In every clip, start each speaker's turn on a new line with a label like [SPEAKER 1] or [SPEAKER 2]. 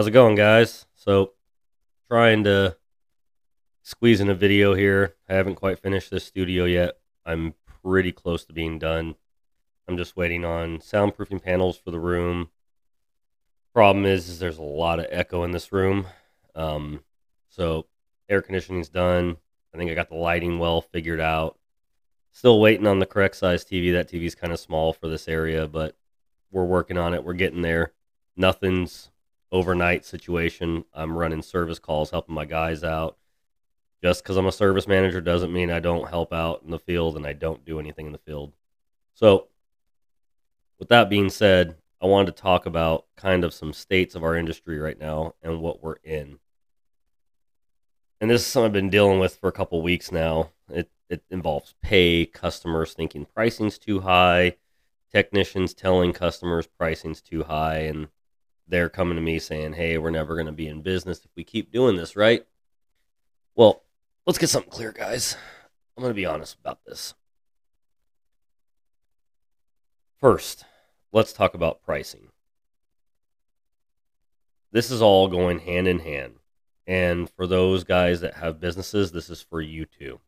[SPEAKER 1] How's it going, guys? So, trying to squeeze in a video here. I haven't quite finished this studio yet. I'm pretty close to being done. I'm just waiting on soundproofing panels for the room. Problem is there's a lot of echo in this room. So, air conditioning's done. I think I got the lighting well figured out. Still waiting on the correct size TV. That TV's kind of small for this area, but we're working on it. We're getting there. Nothing's overnight situation. I'm running service calls, helping my guys out. Just because I'm a service manager doesn't mean I don't help out in the field and I don't do anything in the field. So, with that being said, I wanted to talk about kind of some states of our industry right now and what we're in. And this is something I've been dealing with for a couple weeks now. It involves pay, customers thinking pricing's too high, technicians telling customers pricing's too high, and they're coming to me saying, hey, we're never going to be in business if we keep doing this, right? Well, let's get something clear, guys. I'm going to be honest about this. First, let's talk about pricing. This is all going hand in hand. And for those guys that have businesses, this is for you too.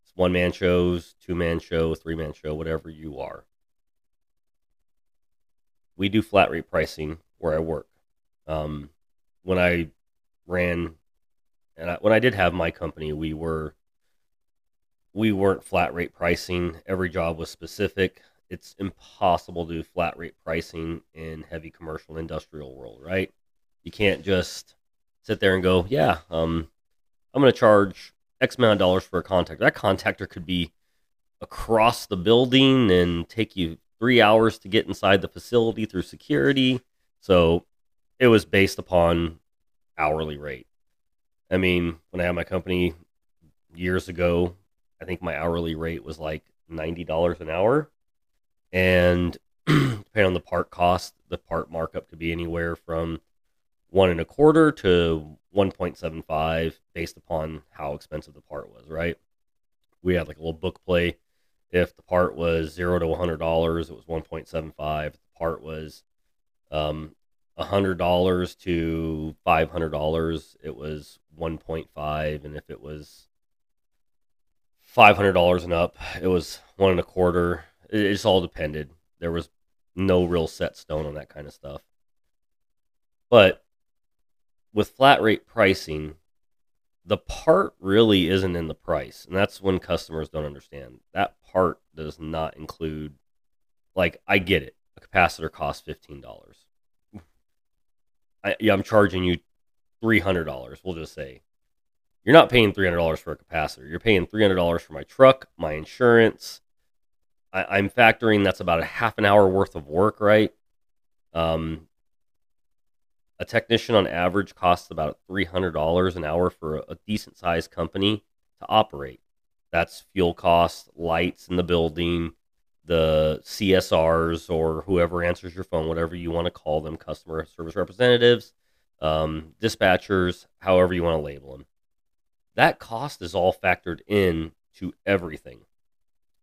[SPEAKER 1] It's one-man shows, two-man show, three-man show, whatever you are. We do flat rate pricing where I work. When I ran, when I did have my company, we weren't flat rate pricing. Every job was specific. It's impossible to do flat rate pricing in heavy commercial industrial world, right? You can't just sit there and go, yeah, I'm going to charge X amount of dollars for a contactor. That contactor could be across the building and take you 3 hours to get inside the facility through security. So it was based upon hourly rate. I mean, when I had my company years ago, I think my hourly rate was like $90 an hour. And depending on the part cost, the part markup could be anywhere from 1.25 to 1.75 based upon how expensive the part was, right? We had like a little book play. If the part was $0 to $100, it was 1.75. If the part was $100 to $500, it was 1.5. And if it was $500 and up, it was 1.25. It just all depended. There was no real set stone on that kind of stuff. But with flat rate pricing, the part really isn't in the price. And that's when customers don't understand. That part does not include, like, I get it. A capacitor costs $15. I'm charging you $300. We'll just say. You're not paying $300 for a capacitor. You're paying $300 for my truck, my insurance. I'm factoring that's about a half an hour worth of work, right? A technician on average costs about $300 an hour for a decent sized company to operate. That's fuel costs, lights in the building, the CSRs or whoever answers your phone, whatever you want to call them, customer service representatives, dispatchers, however you want to label them. That cost is all factored in to everything.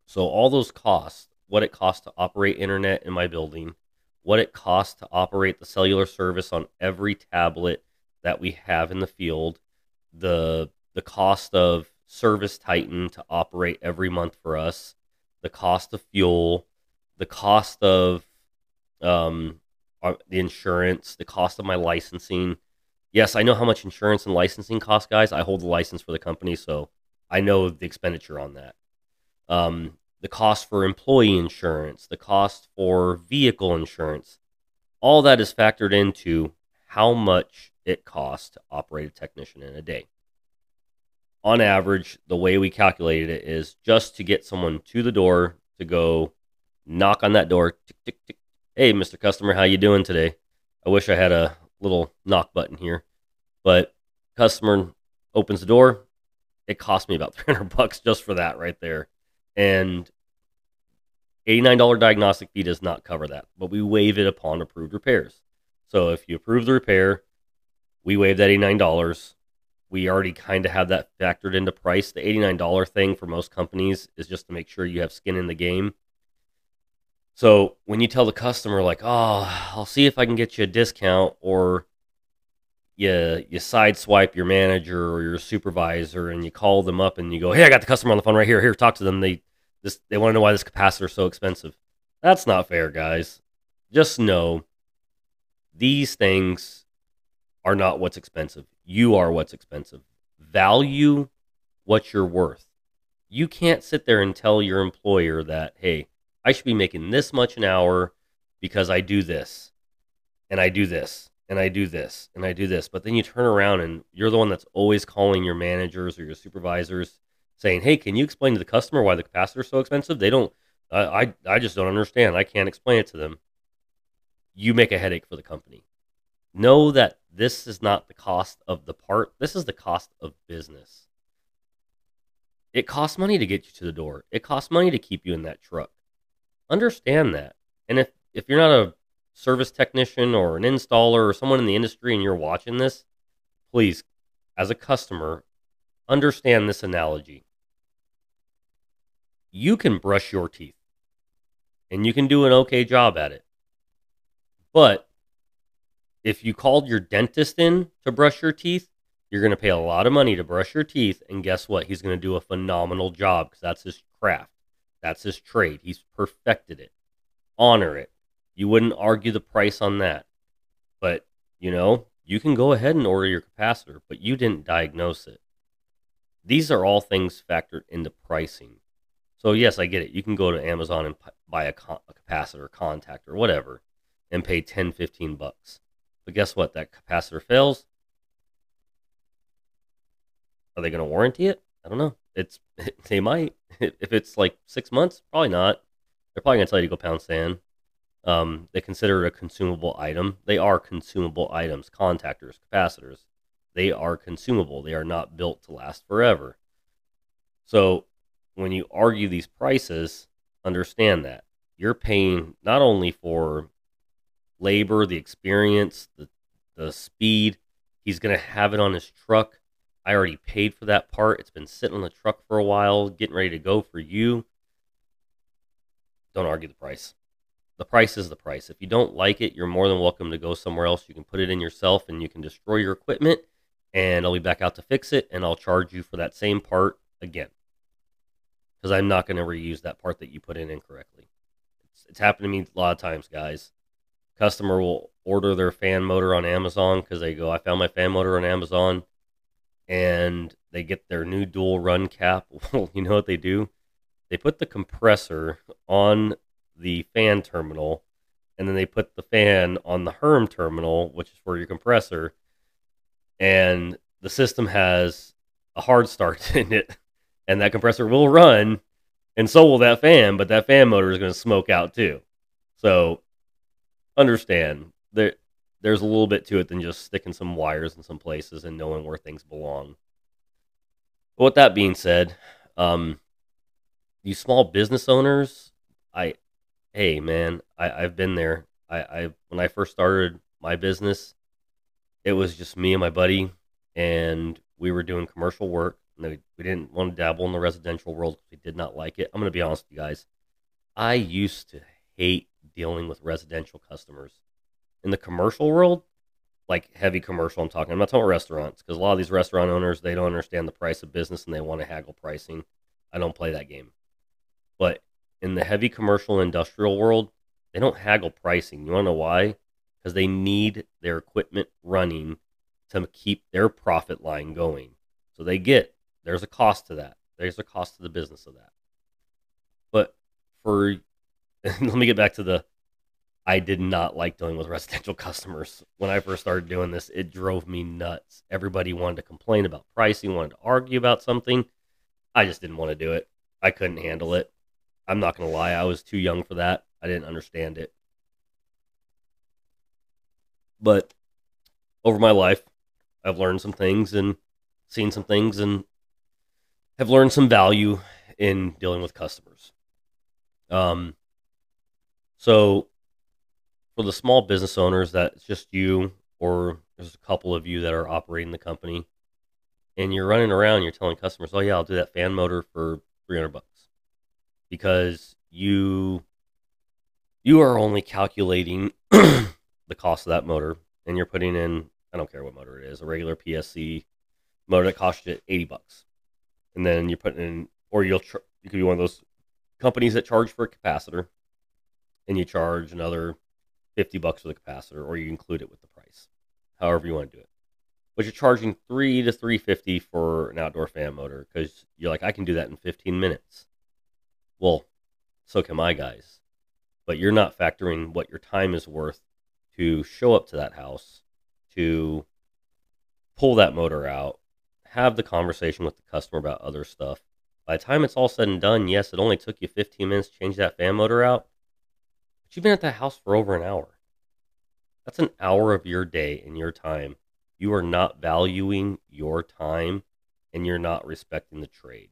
[SPEAKER 1] So all those costs, what it costs to operate internet in my building, what it costs to operate the cellular service on every tablet that we have in the field, the cost of Service Titan to operate every month for us, the cost of fuel, the cost of the insurance, the cost of my licensing. Yes, I know how much insurance and licensing costs, guys. I hold the license for the company, so I know the expenditure on that. The cost for employee insurance, the cost for vehicle insurance, all that is factored into how much it costs to operate a technician in a day. On average, the way we calculated it is just to get someone to the door to go knock on that door. Tick, tick, tick. Hey, Mr. Customer, how you doing today? I wish I had a little knock button here, but customer opens the door. It cost me about $300 just for that right there. And $89 diagnostic fee does not cover that, but we waive it upon approved repairs. So if you approve the repair, we waive that $89. We already kind of have that factored into price. The $89 thing for most companies is just to make sure you have skin in the game. So when you tell the customer, like, oh, I'll see if I can get you a discount, or you sideswipe your manager or your supervisor and you call them up and you go, "Hey, I got the customer on the phone right here. Here, talk to them. They want to know why this capacitor is so expensive." That's not fair, guys. Just know these things are not what's expensive. You are what's expensive. Value what you're worth. You can't sit there and tell your employer that, "Hey, I should be making this much an hour because I do this and I do this and I do this and I do this." But then you turn around and you're the one that's always calling your managers or your supervisors saying, "Hey, can you explain to the customer why the capacitor is so expensive? They don't, I just don't understand. I can't explain it to them." You make a headache for the company. Know that this is not the cost of the part. This is the cost of business. It costs money to get you to the door. It costs money to keep you in that truck. Understand that. And if you're not a service technician or an installer or someone in the industry and you're watching this, please, as a customer, understand this analogy. You can brush your teeth and you can do an okay job at it. But if you called your dentist in to brush your teeth, you're going to pay a lot of money to brush your teeth. And guess what? He's going to do a phenomenal job because that's his craft. That's his trade. He's perfected it. Honor it. You wouldn't argue the price on that. But, you can go ahead and order your capacitor, but you didn't diagnose it. These are all things factored into pricing. So, yes, I get it. You can go to Amazon and buy a capacitor, contactor, whatever, and pay $10, $15. But guess what? That capacitor fails. Are they going to warranty it? I don't know. They might. If it's like 6 months, probably not. They're probably going to tell you to go pound sand. They consider it a consumable item. They are consumable items. Contactors, capacitors. They are consumable. They are not built to last forever. So when you argue these prices, understand that. You're paying not only for labor, the experience, the speed. He's going to have it on his truck. I already paid for that part. It's been sitting on the truck for a while, getting ready to go for you. Don't argue the price. The price is the price. If you don't like it, you're more than welcome to go somewhere else. You can put it in yourself and you can destroy your equipment, and I'll be back out to fix it, and I'll charge you for that same part again. Because I'm not going to reuse that part that you put in incorrectly. It's happened to me a lot of times, guys. Customer will order their fan motor on Amazon because they go, "I found my fan motor on Amazon," and they get their new dual run cap. Well, you know what they do? They put the compressor on the fan terminal, and then they put the fan on the Herm terminal, which is for your compressor, and the system has a hard start in it, and that compressor will run, and so will that fan, but that fan motor is going to smoke out too. So understand there's a little bit to it than just sticking some wires in some places and knowing where things belong. But with that being said, you small business owners, hey man, I've been there. When I first started my business, it was just me and my buddy, and we were doing commercial work. We didn't want to dabble in the residential world. We did not like it. I'm going to be honest with you guys. I used to hate dealing with residential customers. In the commercial world, like heavy commercial I'm talking about restaurants, because a lot of these restaurant owners, they don't understand the price of business and they want to haggle pricing. I don't play that game. But in the heavy commercial industrial world, they don't haggle pricing. You want to know why? Because they need their equipment running to keep their profit line going. So there's a cost to that. There's a cost to the business of that. But let me get back to I did not like dealing with residential customers. When I first started doing this, it drove me nuts. Everybody wanted to complain about pricing, wanted to argue about something. I just didn't want to do it. I couldn't handle it. I'm not going to lie. I was too young for that. I didn't understand it. But over my life, I've learned some things and seen some things and have learned some value in dealing with customers. So for the small business owners, that's just you, or there's a couple of you that are operating the company, and you're running around, you're telling customers, "Oh yeah, I'll do that fan motor for $300," because you are only calculating the cost of that motor, and you're putting in I don't care what motor it is, a regular PSC motor that costs you $80. And then you put in, or you could be one of those companies that charge for a capacitor, and you charge another $50 for the capacitor, or you include it with the price, however you want to do it. But you're charging $300 to $350 for an outdoor fan motor because you're like, I can do that in 15 minutes. Well, so can my guys. But you're not factoring what your time is worth to show up to that house, to pull that motor out, have the conversation with the customer about other stuff. By the time it's all said and done, yes, it only took you 15 minutes to change that fan motor out, but you've been at that house for over an hour. That's an hour of your day and your time. You are not valuing your time, and you're not respecting the trade.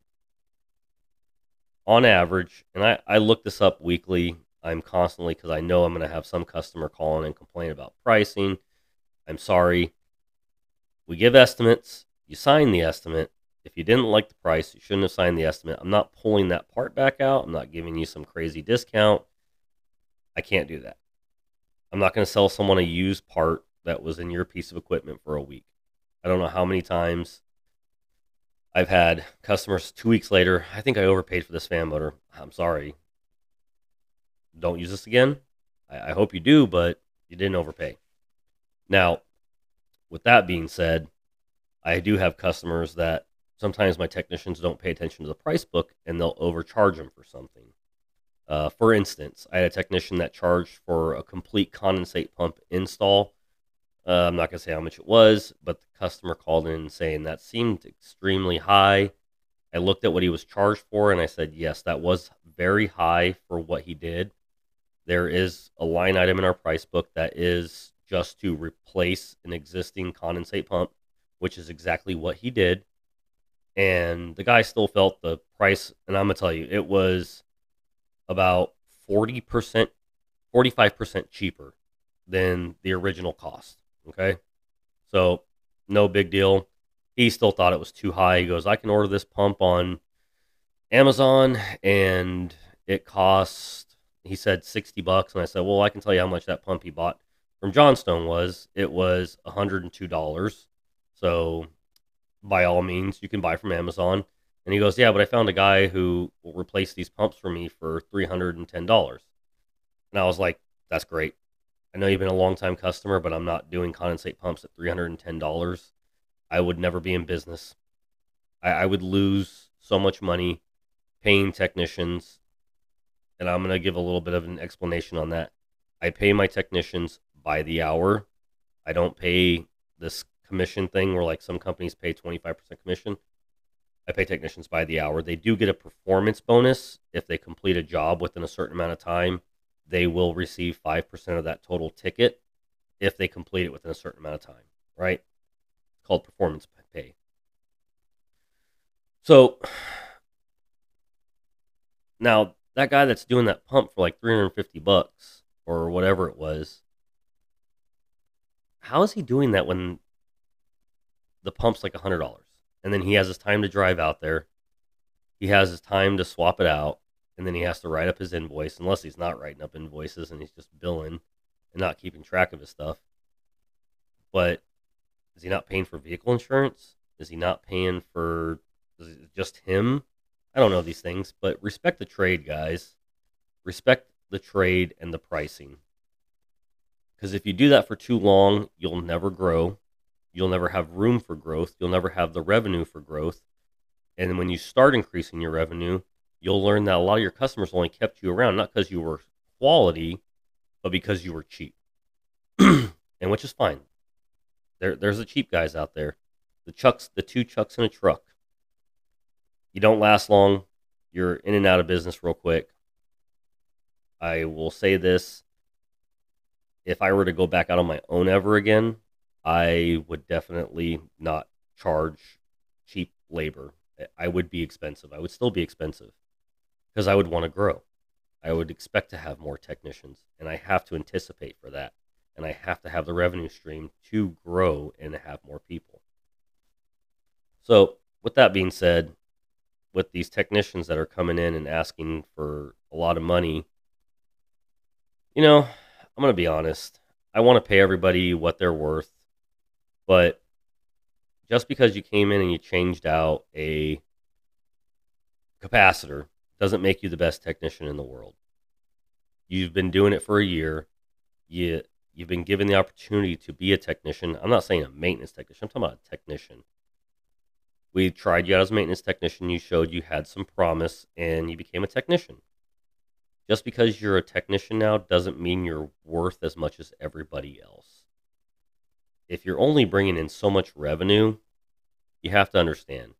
[SPEAKER 1] On average, and I look this up weekly, I'm constantly, because I know I'm going to have some customer call in and complain about pricing. I'm sorry. We give estimates. You sign the estimate. If you didn't like the price, you shouldn't have signed the estimate. I'm not pulling that part back out. I'm not giving you some crazy discount. I can't do that. I'm not going to sell someone a used part that was in your piece of equipment for a week. I don't know how many times I've had customers 2 weeks later, I think I overpaid for this fan motor. I'm sorry. Don't use this again. I hope you do, but you didn't overpay. Now, with that being said, I do have customers that sometimes my technicians don't pay attention to the price book and they'll overcharge them for something. For instance, I had a technician that charged for a complete condensate pump install. I'm not going to say how much it was, but the customer called in saying that seemed extremely high. I looked at what he was charged for, and I said, yes, that was very high for what he did. There is a line item in our price book that is just to replace an existing condensate pump, which is exactly what he did. And the guy still felt the price, and I'm going to tell you, it was about 40%, 45% cheaper than the original cost. Okay, so no big deal. He still thought it was too high. He goes, I can order this pump on Amazon and it costs, he said, $60. And I said, well, I can tell you how much that pump he bought from Johnstone was. It was $102. So by all means, you can buy from Amazon. And he goes, yeah, but I found a guy who will replace these pumps for me for $310. And I was like, that's great. I know you've been a long-time customer, but I'm not doing condensate pumps at $310. I would never be in business. I would lose so much money paying technicians, and I'm going to give a little bit of an explanation on that. I pay my technicians by the hour. I don't pay this commission thing where like some companies pay 25% commission. I pay technicians by the hour. They do get a performance bonus if they complete a job within a certain amount of time. They will receive 5% of that total ticket if they complete it within a certain amount of time, right? It's called performance pay. So now that guy that's doing that pump for like $350 or whatever it was, how is he doing that when the pump's like $100? And then he has his time to drive out there. He has his time to swap it out. And then he has to write up his invoice, unless he's not writing up invoices and he's just billing and not keeping track of his stuff. But is he not paying for vehicle insurance? Is he not paying for just him? I don't know these things, but respect the trade, guys. Respect the trade and the pricing. Because if you do that for too long, you'll never grow. You'll never have room for growth. You'll never have the revenue for growth. And when you start increasing your revenue, you'll learn that a lot of your customers only kept you around, not because you were quality, but because you were cheap. And which is fine. There's the cheap guys out there. The two chucks in a truck. You don't last long. You're in and out of business real quick. I will say this. If I were to go back out on my own ever again, I would definitely not charge cheap labor. I would be expensive. I would still be expensive. Because I would want to grow. I would expect to have more technicians, and I have to anticipate for that. And I have to have the revenue stream to grow and have more people. So with that being said, with these technicians that are coming in and asking for a lot of money, I'm going to be honest. I want to pay everybody what they're worth. But just because you came in and you changed out a capacitor doesn't make you the best technician in the world. You've been doing it for a year. You've been given the opportunity to be a technician. I'm not saying a maintenance technician. I'm talking about a technician. We tried you out as a maintenance technician. You showed you had some promise, and you became a technician. Just because you're a technician now doesn't mean you're worth as much as everybody else. If you're only bringing in so much revenue, you have to understand,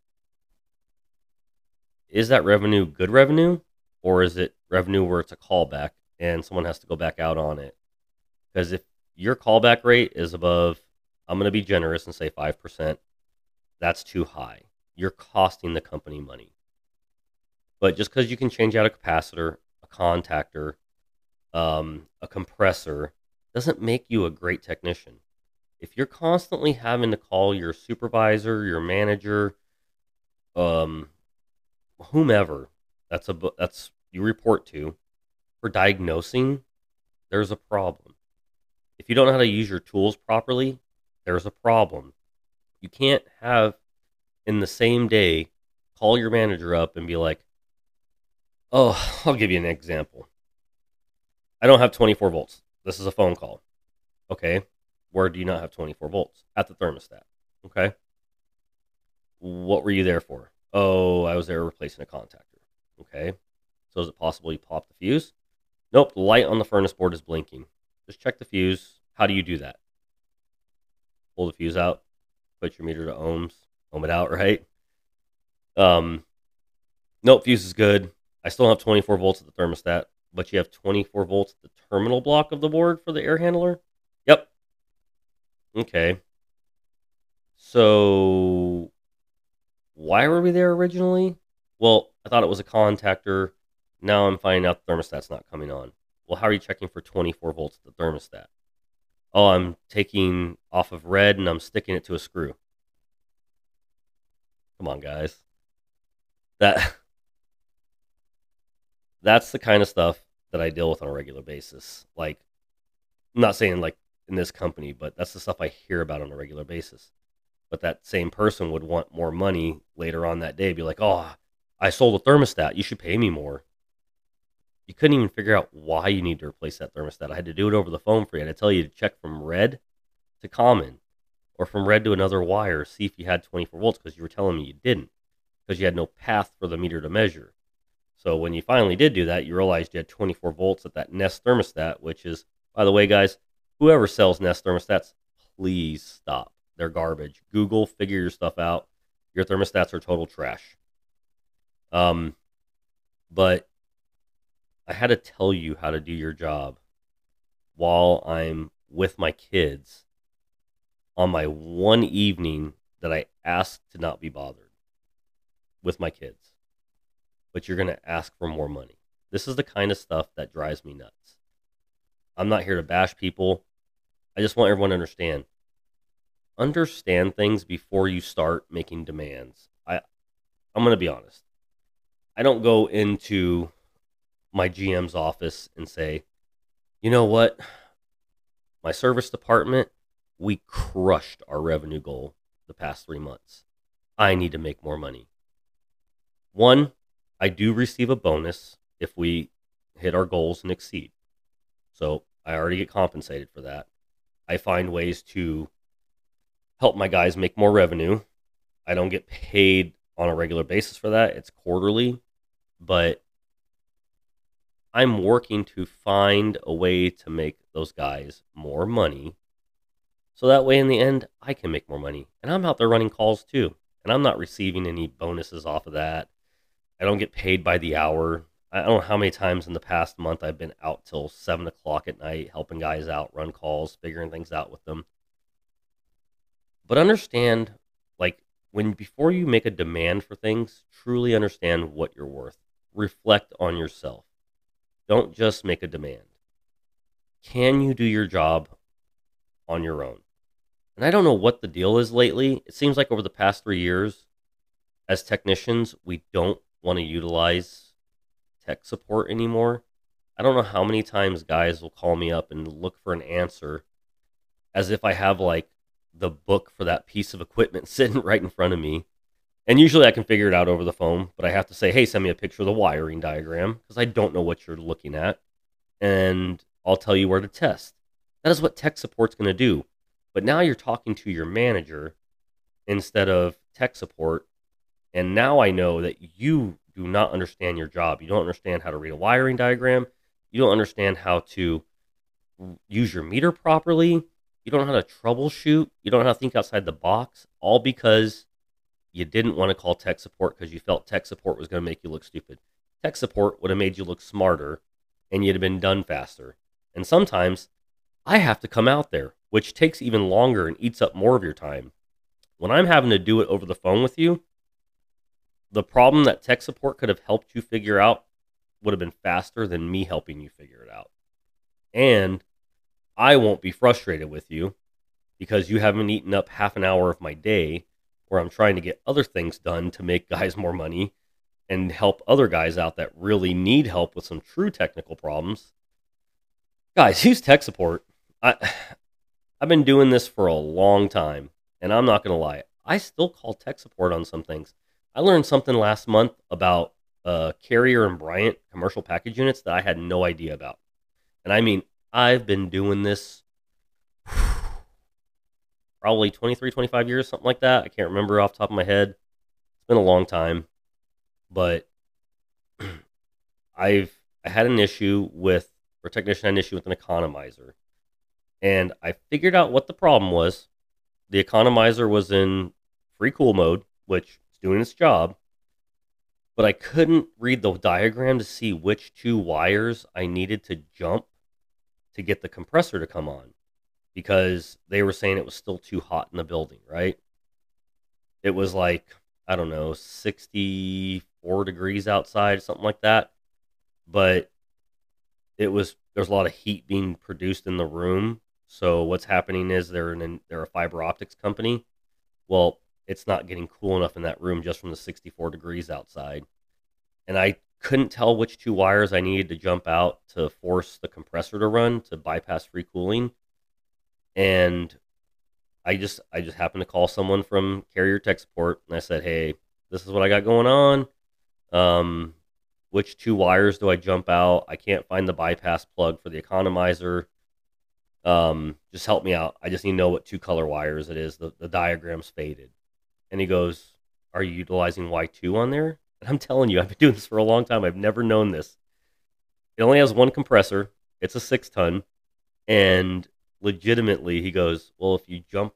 [SPEAKER 1] is that revenue good revenue, or is it revenue where it's a callback and someone has to go back out on it? Because if your callback rate is above, I'm going to be generous and say 5%, that's too high. You're costing the company money. But just because you can change out a capacitor, a contactor, a compressor, doesn't make you a great technician. If you're constantly having to call your supervisor, your manager, whomever that's you report to for diagnosing, there's a problem. If you don't know how to use your tools properly, there's a problem. You can't have in the same day call your manager up and be like, oh, I'll give you an example. I don't have 24 volts. This is a phone call. Okay. Where do you not have 24 volts? At the thermostat. Okay. What were you there for? Oh, I was there replacing a contactor. Okay. So is it possible you popped the fuse? Nope. The light on the furnace board is blinking. Just check the fuse. How do you do that? Pull the fuse out. Put your meter to ohms. Ohm it out, right? Nope. Fuse is good. I still have 24 volts at the thermostat, but you have 24 volts at the terminal block of the board for the air handler? Yep. Okay. So why were we there originally? Well, I thought it was a contactor. Now I'm finding out the thermostat's not coming on. Well, how are you checking for 24 volts at the thermostat? Oh, I'm taking off of red and I'm sticking it to a screw. Come on, guys. That's the kind of stuff that I deal with on a regular basis. Like, I'm not saying like in this company, but that's the stuff I hear about on a regular basis. But that same person would want more money later on that day, be like, oh, I sold a thermostat. You should pay me more. You couldn't even figure out why you need to replace that thermostat. I had to do it over the phone for you. I had to tell you to check from red to common or from red to another wire, see if you had 24 volts because you were telling me you didn't because you had no path for the meter to measure. So when you finally did do that, you realized you had 24 volts at that Nest thermostat, which is, by the way, guys, whoever sells Nest thermostats, please stop. They're garbage. Google, figure your stuff out. Your thermostats are total trash. But I had to tell you how to do your job while I'm with my kids on my one evening that I asked to not be bothered with my kids. But you're going to ask for more money. This is the kind of stuff that drives me nuts. I'm not here to bash people. I just want everyone to understand. Understand things before you start making demands. I'm going to be honest. I don't go into my GM's office and say, you know what? My service department, we crushed our revenue goal the past 3 months. I need to make more money. One, I do receive a bonus if we hit our goals and exceed. So I already get compensated for that. I find ways to help my guys make more revenue. I don't get paid on a regular basis for that. It's quarterly, but I'm working to find a way to make those guys more money. So that way in the end, I can make more money. And I'm out there running calls too. And I'm not receiving any bonuses off of that. I don't get paid by the hour. I don't know how many times in the past month I've been out till 7 o'clock at night, helping guys out, run calls, figuring things out with them. But understand, like, before you make a demand for things, truly understand what you're worth. Reflect on yourself. Don't just make a demand. Can you do your job on your own? And I don't know what the deal is lately. It seems like over the past 3 years, as technicians, we don't want to utilize tech support anymore. I don't know how many times guys will call me up and look for an answer as if I have like the book for that piece of equipment sitting right in front of me. And usually I can figure it out over the phone, but I have to say, hey, send me a picture of the wiring diagram because I don't know what you're looking at. And I'll tell you where to test. That is what tech support's going to do. But now you're talking to your manager instead of tech support. And now I know that you do not understand your job. You don't understand how to read a wiring diagram. You don't understand how to use your meter properly. You don't know how to troubleshoot. You don't know how to think outside the box, all because you didn't want to call tech support because you felt tech support was going to make you look stupid. Tech support would have made you look smarter and you'd have been done faster. And sometimes I have to come out there, which takes even longer and eats up more of your time. When I'm having to do it over the phone with you, the problem that tech support could have helped you figure out would have been faster than me helping you figure it out. And I won't be frustrated with you because you haven't eaten up half an hour of my day where I'm trying to get other things done to make guys more money and help other guys out that really need help with some true technical problems. Guys, use tech support. I've been doing this for a long time, and I'm not going to lie. I still call tech support on some things. I learned something last month about Carrier and Bryant commercial package units that I had no idea about. And I mean, I've been doing this probably 23, 25 years, something like that. I can't remember off the top of my head. It's been a long time. But I had an issue with, or a technician had an issue with an economizer. And I figured out what the problem was. The economizer was in free cool mode, which is doing its job. But I couldn't read the diagram to see which two wires I needed to jump to get the compressor to come on, because they were saying it was still too hot in the building, right? It was like, I don't know, 64 degrees outside, something like that. But there's a lot of heat being produced in the room. So what's happening is they're a fiber optics company. Well, it's not getting cool enough in that room just from the 64 degrees outside. And I couldn't tell which two wires I needed to jump out to force the compressor to run to bypass free cooling. And I just happened to call someone from Carrier Tech Support, and I said, hey, this is what I got going on. Which two wires do I jump out? I can't find the bypass plug for the economizer. Just help me out. I just need to know what two color wires it is. The diagram's faded. And he goes, are you utilizing Y2 on there? And I'm telling you, I've been doing this for a long time. I've never known this. It only has one compressor. It's a 6-ton. And legitimately, he goes, well, if you jump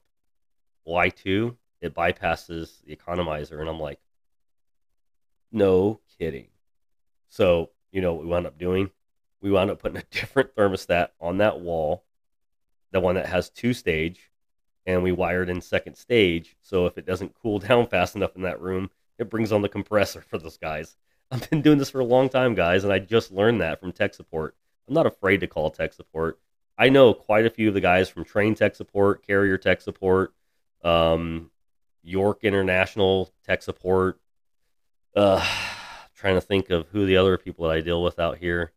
[SPEAKER 1] Y2, it bypasses the economizer. And I'm like, no kidding. So, you know what we wound up doing? We wound up putting a different thermostat on that wall, the one that has 2-stage, and we wired in 2nd stage. So if it doesn't cool down fast enough in that room, it brings on the compressor for those guys. I've been doing this for a long time, guys, and I just learned that from tech support. I'm not afraid to call tech support. I know quite a few of the guys from Train Tech Support, Carrier Tech Support, York International Tech Support. Trying to think of who the other people that I deal with out here.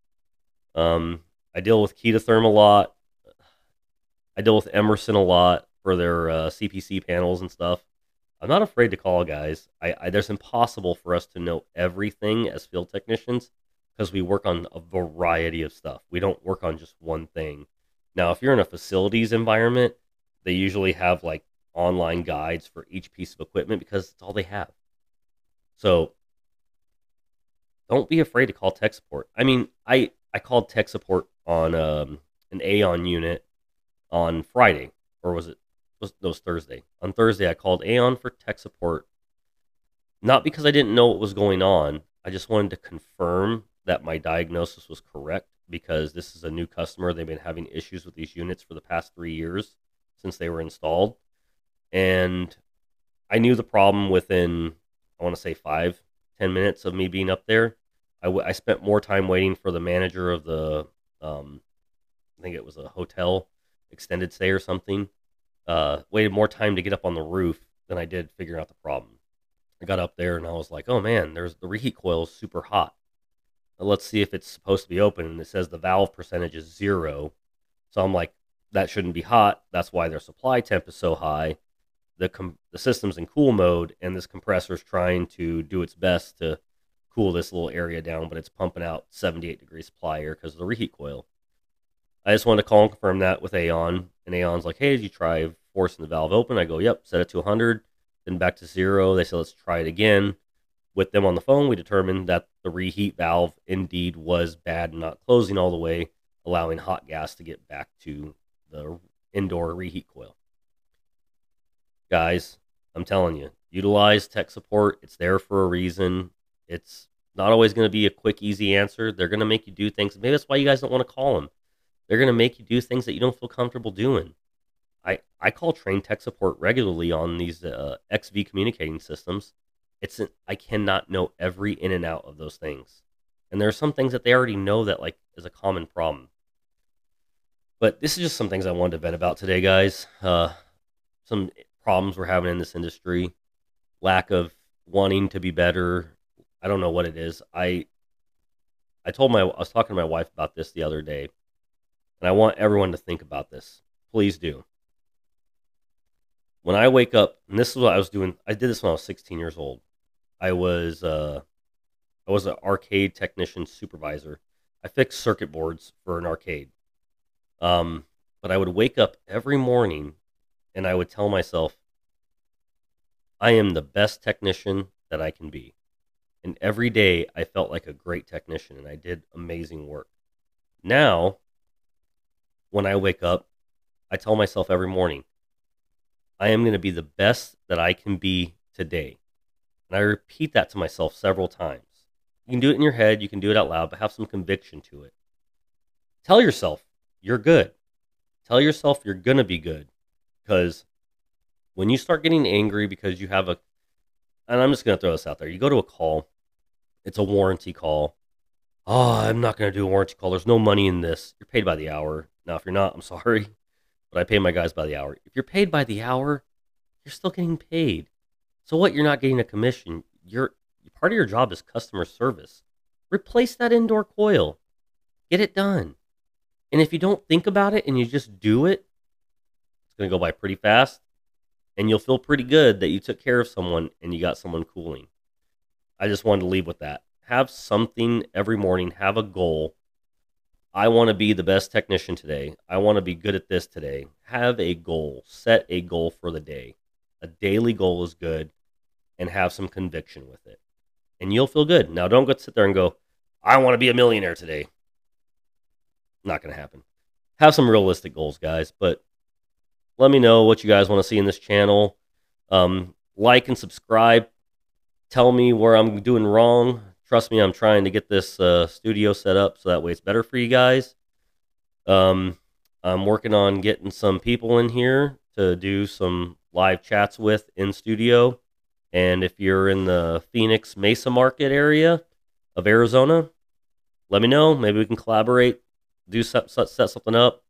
[SPEAKER 1] I deal with Ketatherm a lot. I deal with Emerson a lot for their CPC panels and stuff. I'm not afraid to call guys. There's impossible for us to know everything as field technicians because we work on a variety of stuff. We don't work on just one thing. Now, if you're in a facilities environment, they usually have like online guides for each piece of equipment because it's all they have. So don't be afraid to call tech support. I mean, I called tech support on an Aon unit on Friday, or was it Thursday? On Thursday, I called Aon for tech support, not because I didn't know what was going on. I just wanted to confirm that my diagnosis was correct because this is a new customer. They've been having issues with these units for the past 3 years since they were installed. And I knew the problem within, I want to say 5-10 minutes of me being up there. I spent more time waiting for the manager of the, I think it was a hotel extended stay or something. Waited more time to get up on the roof than I did figuring out the problem. I got up there and I was like, oh man, the reheat coil is super hot. Let's see if it's supposed to be open. And it says the valve percentage is 0. So I'm like, That shouldn't be hot. That's why their supply temp is so high. The system's in cool mode, and this compressor is trying to do its best to cool this little area down, but it's pumping out 78-degree supply air because of the reheat coil. I just wanted to call and confirm that with Aeon, and Aeon's like, hey, did you try forcing the valve open? I go, yep, set it to 100, then back to 0. They said, let's try it again. With them on the phone, we determined that the reheat valve indeed was bad and not closing all the way, allowing hot gas to get back to the indoor reheat coil. Guys, I'm telling you, utilize tech support. It's there for a reason. It's not always going to be a quick, easy answer. They're going to make you do things. Maybe that's why you guys don't want to call them. They're going to make you do things that you don't feel comfortable doing. I call train tech support regularly on these XV communicating systems. I cannot know every in and out of those things. And there are some things that they already know that like is a common problem. But this is just some things I wanted to vent about today, guys. Some problems we're having in this industry, lack of wanting to be better. I don't know what it is. I was talking to my wife about this the other day, and I want everyone to think about this. Please do. When I wake up, and this is what I was doing. I did this when I was 16 years old. I was an arcade technician supervisor. I fixed circuit boards for an arcade. But I would wake up every morning and I would tell myself, I am the best technician that I can be. And every day I felt like a great technician and I did amazing work. Now, when I wake up, I tell myself every morning, I am going to be the best that I can be today. And I repeat that to myself several times. You can do it in your head, you can do it out loud, but have some conviction to it. Tell yourself you're good. Tell yourself you're going to be good. Because when you start getting angry because you have and I'm just going to throw this out there, you go to a call, it's a warranty call. Oh, I'm not going to do a warranty call. There's no money in this. You're paid by the hour. Now, if you're not, I'm sorry, but I pay my guys by the hour. If you're paid by the hour, you're still getting paid. So what? You're not getting a commission. Part of your job is customer service. Replace that indoor coil. Get it done. And if you don't think about it and you just do it, it's going to go by pretty fast. And you'll feel pretty good that you took care of someone and you got someone cooling. I just wanted to leave with that. Have something every morning. Have a goal. I want to be the best technician today. I want to be good at this today. Have a goal. Set a goal for the day. A daily goal is good. And have some conviction with it. And you'll feel good. Now, don't go sit there and go, I want to be a millionaire today. Not going to happen. Have some realistic goals, guys. But let me know what you guys want to see in this channel. Like and subscribe. Tell me where I'm doing wrong. Trust me, I'm trying to get this studio set up so that way it's better for you guys. I'm working on getting some people in here to do some live chats with in studio. And if you're in the Phoenix Mesa market area of Arizona, let me know. Maybe we can collaborate, set something up,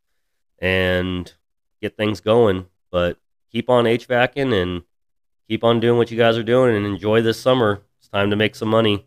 [SPEAKER 1] and get things going. But keep on HVACing and keep on doing what you guys are doing and enjoy this summer. It's time to make some money.